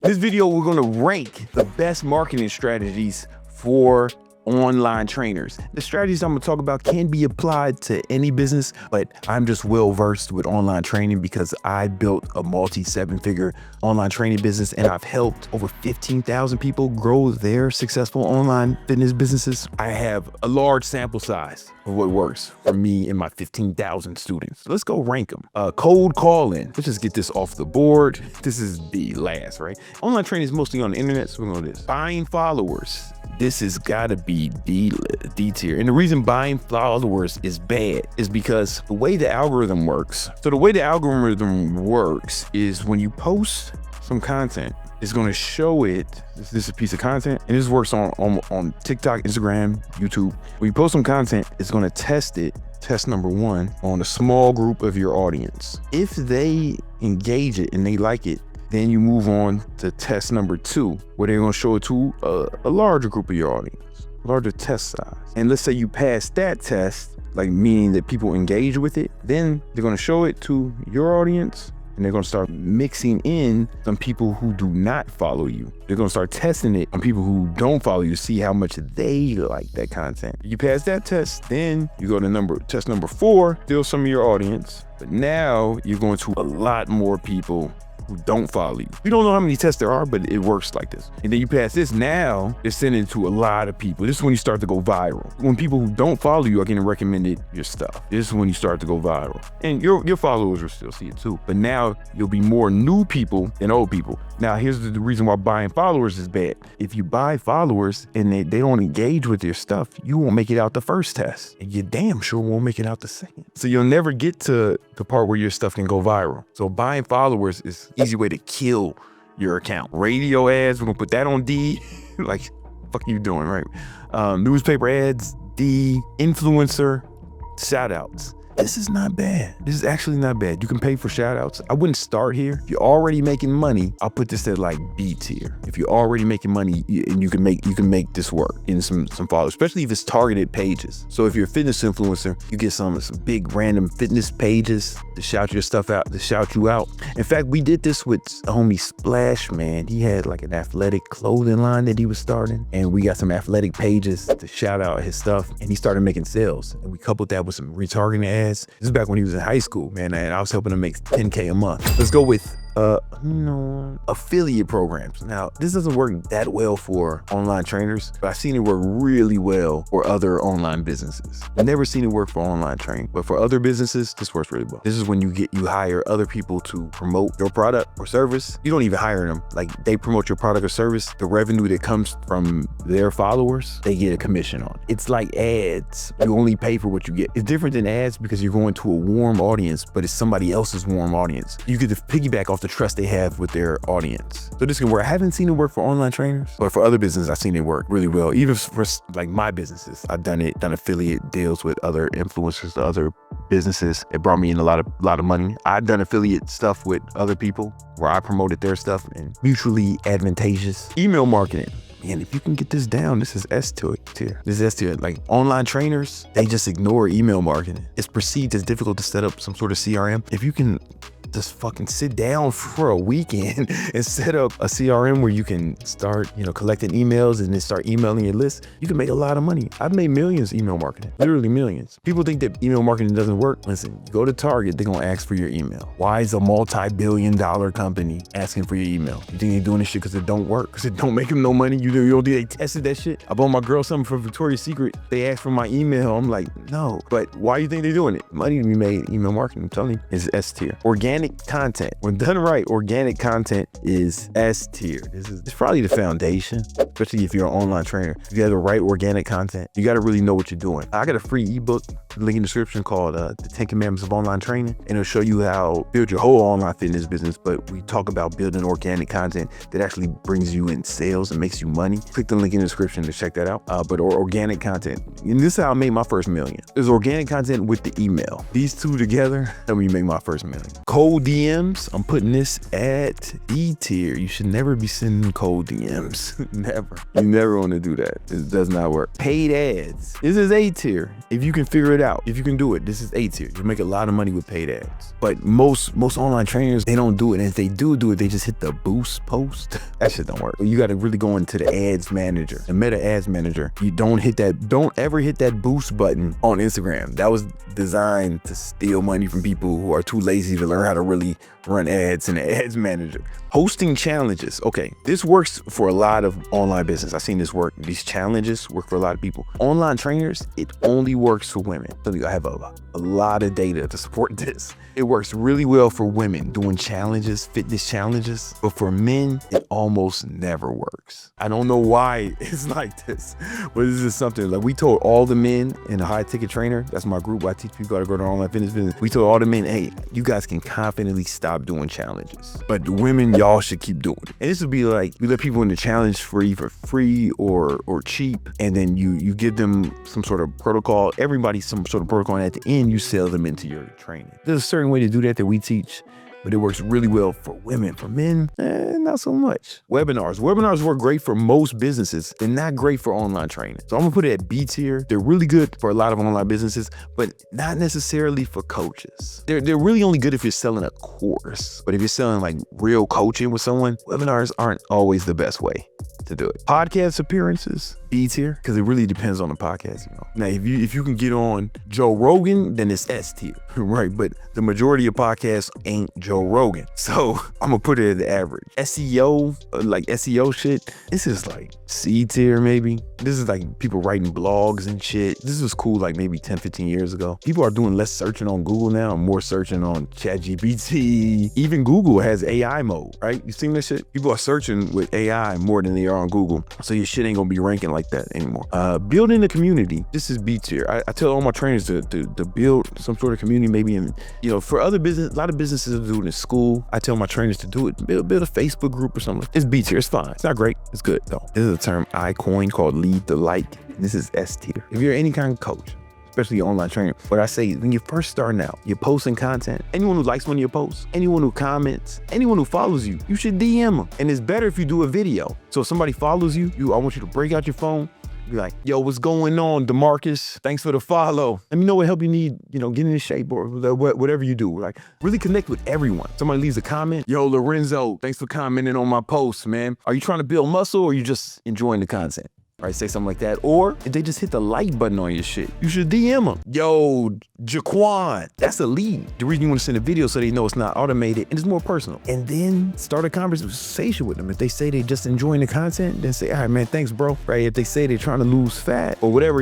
This video, we're gonna rank the best marketing strategies for online trainers. The strategies I'm gonna talk about can be applied to any business, but I'm just well versed with online training because I built a multi-7-figure online training business and I've helped over 15,000 people grow their successful online fitness businesses. I have a large sample size of what works for me and my 15,000 students. Let's go rank them. Cold calling. Let's just get this off the board. This is the last, right? Online training is mostly on the internet, so we're gonna do this. Buying followers. This has gotta be D tier. And the reason buying followers is bad is because the way the algorithm works. So the way the algorithm works is when you post some content, it's gonna show it, this is a piece of content, and this works on TikTok, Instagram, YouTube. When you post some content, it's gonna test it, test number one, on a small group of your audience. If they engage it and they like it, then you move on to test number two, where they're gonna show it to a larger group of your audience, larger test size. And let's say you pass that test, like meaning that people engage with it, then they're gonna show it to your audience and they're gonna start mixing in some people who do not follow you. They're gonna start testing it on people who don't follow you to see how much they like that content. You pass that test, then you go to test number four, still some of your audience, but now you're going to a lot more people who don't follow you. We don't know how many tests there are, but it works like this. And then you pass this, now it's sending to a lot of people. This is when you start to go viral. When people who don't follow you are getting recommended your stuff. This is when you start to go viral. And your followers will still see it too. But now you'll be more new people than old people. Now here's the reason why buying followers is bad. If you buy followers and they don't engage with your stuff, you won't make it out the first test. And you damn sure won't make it out the second. So you'll never get to the part where your stuff can go viral. So buying followers is easy way to kill your account. Radio ads, we're gonna put that on D. Like, fuck you doing, right? Newspaper ads, D. Influencer, shoutouts. This is not bad. This is actually not bad. You can pay for shoutouts. I wouldn't start here. If you're already making money, I'll put this at like B tier. If you're already making money and you can make this work in some followers, especially if it's targeted pages. So if you're a fitness influencer, you get some big random fitness pages to shout your stuff out, to shout you out. In fact, we did this with homie Splash, man. He had like an athletic clothing line that he was starting, and we got some athletic pages to shout out his stuff, and he started making sales. And we coupled that with some retargeting ads. This is back when he was in high school, man, and I was helping him make 10K a month. Let's go with affiliate programs. Now, this doesn't work that well for online trainers, but I've seen it work really well for other online businesses. I've never seen it work for online training, but for other businesses, this works really well. This is when you hire other people to promote your product or service. You don't even hire them. Like, they promote your product or service. The revenue that comes from their followers, they get a commission on it. It's like ads. You only pay for what you get. It's different than ads because you're going to a warm audience, but it's somebody else's warm audience. You get to piggyback off the trust they have with their audience. So this can work. I haven't seen it work for online trainers, but for other businesses, I've seen it work really well. Even for like my businesses, I've done affiliate deals with other influencers, other businesses. It brought me in a lot of money. I've done affiliate stuff with other people where I promoted their stuff and mutually advantageous. Email marketing. Man, if you can get this down, this is S tier. This is S tier. Like, online trainers, they just ignore email marketing. It's perceived as difficult to set up some sort of CRM. If you can just fucking sit down for a weekend and set up a CRM where you can start, collecting emails and then start emailing your list, you can make a lot of money. I've made millions email marketing, literally millions. People think that email marketing doesn't work. Listen, you go to Target, they're gonna ask for your email. Why is a multi-billion-dollar company asking for your email? You think they're doing this shit because it don't work? Because it don't make them no money? You don't think they tested that shit? I bought my girl something from Victoria's Secret. They asked for my email. I'm like, no. But why do you think they're doing it? Money to be made, email marketing, I'm telling you, is S tier. Organic content. When done right, organic content is S tier. It's probably the foundation, especially if you're an online trainer. If you have the right organic content, you got to really know what you're doing. I got a free ebook, link in the description, called the 10 Commandments of Online Training, and it'll show you how to build your whole online fitness business, but we talk about building organic content that actually brings you in sales and makes you money. Click the link in the description to check that out. But organic content, and this is how I made my first million. There's organic content with the email. These two together help me make my first million. Cold Cold DMs, I'm putting this at B tier. You should never be sending cold DMs. Never. You never want to do that. It does not work. Paid ads. This is A tier. If you can figure it out, if you can do it, this is A tier. You make a lot of money with paid ads. But most online trainers, they don't do it. And if they do it, they just hit the boost post. That shit don't work. You got to really go into the ads manager, the meta ads manager. You don't ever hit that boost button on Instagram. That was designed to steal money from people who are too lazy to learn how to really run ads in the ads manager. Hosting challenges. Okay, this works for a lot of online business. I've seen this work. These challenges work for a lot of people. Online trainers, it only works for women. So I have a lot of data to support this. It works really well for women doing challenges, fitness challenges, but for men, it almost never works. I don't know why it's like this, but this is something like we told all the men in the high ticket trainer, that's my group where I teach people how to go to online fitness business. We told all the men, hey, you guys can confidently stop doing challenges, but the women, y'all should keep doing it. And this would be like, you let people in the challenge for free or cheap, and then you give them some sort of protocol, everybody some sort of protocol, and at the end, you sell them into your training. There's a certain way to do that we teach, but it works really well for women. For men, not so much. Webinars work great for most businesses. They're not great for online training. So I'm gonna put it at B tier. They're really good for a lot of online businesses, but not necessarily for coaches. They're really only good if you're selling a course. But if you're selling like real coaching with someone, webinars aren't always the best way to do it. Podcast appearances, B tier, because it really depends on the podcast, you know. Now, if you can get on Joe Rogan, then it's S tier, right? But the majority of podcasts ain't Joe Rogan. So I'm gonna put it at the average. SEO, like SEO shit, this is like C tier maybe. This is like people writing blogs and shit. This was cool like maybe 10, 15 years ago. People are doing less searching on Google now and more searching on ChatGPT. Even Google has AI mode, right? You seen this shit? People are searching with AI more than they are on Google. So your shit ain't gonna be ranking like that anymore. Building the community. This is B tier. I tell all my trainers to build some sort of community, maybe in, you know, for other business, a lot of businesses do it in school. I tell my trainers to do it. Build a Facebook group or something. It's B tier. It's fine. It's not great. It's good though. This is a term I coined called lead the like. This is S tier. If you're any kind of coach, especially online trainer, what I say when you're first starting out, you're posting content. Anyone who likes one of your posts, anyone who comments, anyone who follows you, you should DM them. And it's better if you do a video. So if somebody follows you, I want you to break out your phone, be like, yo, what's going on, DeMarcus? Thanks for the follow. Let me know what help you need, you know, get in shape or whatever you do. Like, really connect with everyone. Somebody leaves a comment, yo, Lorenzo, thanks for commenting on my post, man. Are you trying to build muscle or are you just enjoying the content? Right, say something like that. Or if they just hit the like button on your shit, you should DM them. Yo, Jaquan, that's a lead. The reason you want to send a video so they know it's not automated and it's more personal. And then start a conversation with them. If they say they just enjoying the content, then say, all right, man, thanks, bro. Right? If they say they're trying to lose fat or whatever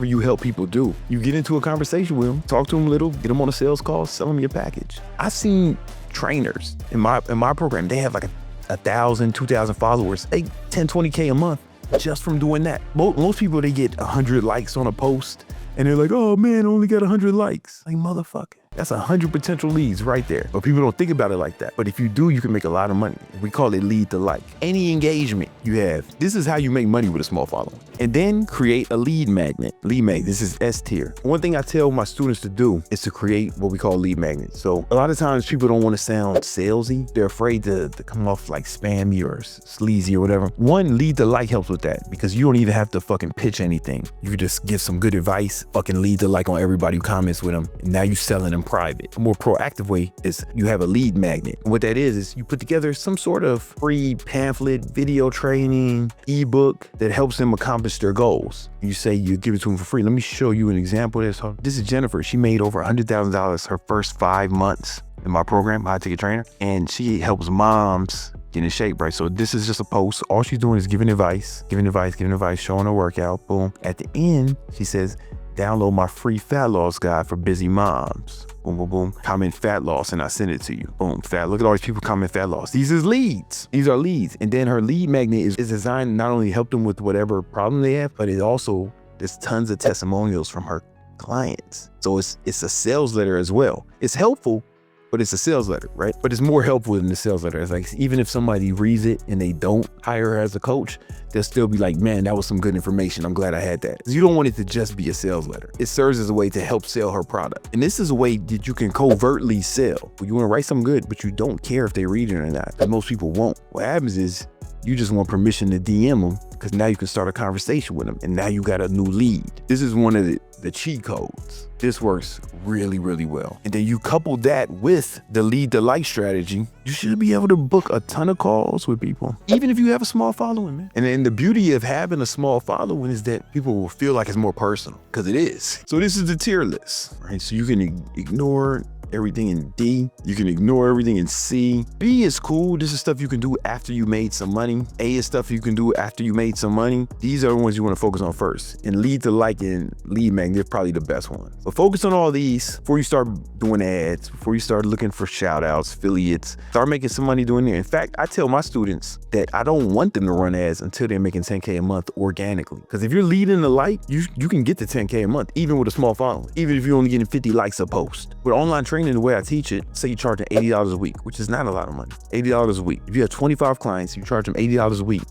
you help people do, you get into a conversation with them, talk to them a little, get them on a sales call, sell them your package. I've seen trainers in my program, they have like 1,000, 2,000 followers, they 10, 20K a month. Just from doing that. Most people, they get 100 likes on a post and they're like, oh man, I only got 100 likes. Like, motherfucker. That's 100 potential leads right there. But people don't think about it like that. But if you do, you can make a lot of money. We call it lead to like. Any engagement you have, this is how you make money with a small following. And then create a lead magnet. Lead magnet, this is S tier. One thing I tell my students to do is to create what we call lead magnets. So a lot of times people don't want to sound salesy. They're afraid to come off like spammy or sleazy or whatever. One, lead to like helps with that because you don't even have to fucking pitch anything. You just give some good advice, fucking lead to like on everybody who comments with them. And now you selling them private. A more proactive way is you have a lead magnet. And what that is you put together some sort of free pamphlet, video training, ebook that helps them accomplish their goals. You say you give it to them for free. Let me show you an example of this. This is Jennifer. She made over $100,000 her first 5 months in my program, High Ticket Trainer, and she helps moms get in shape, right? So this is just a post. All she's doing is giving advice, showing her workout, boom. At the end, she says, download my free fat loss guide for busy moms. Boom, boom, boom. Comment fat loss and I send it to you. Boom, fat. Look at all these people comment fat loss. These is leads. These are leads. And then her lead magnet is designed not only to help them with whatever problem they have, but it also, there's tons of testimonials from her clients. So it's a sales letter as well. It's helpful, but it's a sales letter, right? But it's more helpful than the sales letter. It's like, even if somebody reads it and they don't hire her as a coach, they'll still be like, man, that was some good information. I'm glad I had that. You don't want it to just be a sales letter. It serves as a way to help sell her product. And this is a way that you can covertly sell. You want to write something good, but you don't care if they read it or not, because most people won't. What happens is you just want permission to DM them, because now you can start a conversation with them, and now you got a new lead. This is one of the cheat codes. This works really, really well. And then you couple that with the lead to like strategy, you should be able to book a ton of calls with people, even if you have a small following, man. And then the beauty of having a small following is that people will feel like it's more personal, because it is. So this is the tier list, right? So you can ignore everything in D. You can ignore everything in C. B is cool. This is stuff you can do after you made some money. A is stuff you can do after you made some money. These are the ones you want to focus on first. And lead to like and lead magnet are probably the best ones. So focus on all these before you start doing ads, before you start looking for shout outs, affiliates, start making some money doing there. In fact, I tell my students that I don't want them to run ads until they're making 10K a month organically. Because if you're leading the like, you can get to 10K a month, even with a small following, even if you're only getting 50 likes a post. With online training, the way I teach it, say you charge them $80 a week, which is not a lot of money. $80 a week. If you have 25 clients, you charge them $80 a week.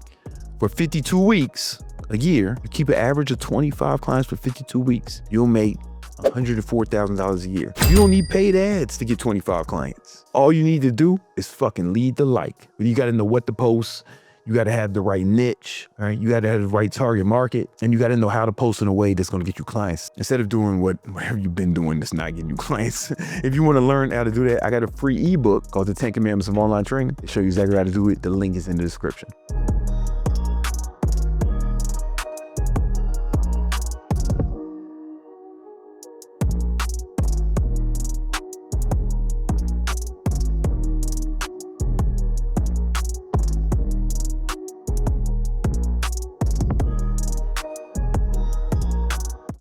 For 52 weeks a year, you keep an average of 25 clients for 52 weeks, you'll make $104,000 a year. You don't need paid ads to get 25 clients. All you need to do is fucking lead the like. You got to know what to post. You got to have the right niche, all right? You got to have the right target market, and you got to know how to post in a way that's going to get you clients instead of doing whatever you've been doing that's not getting you clients. If you want to learn how to do that, I got a free ebook called The 10 Commandments of Online Training. I'll show you exactly how to do it. The link is in the description.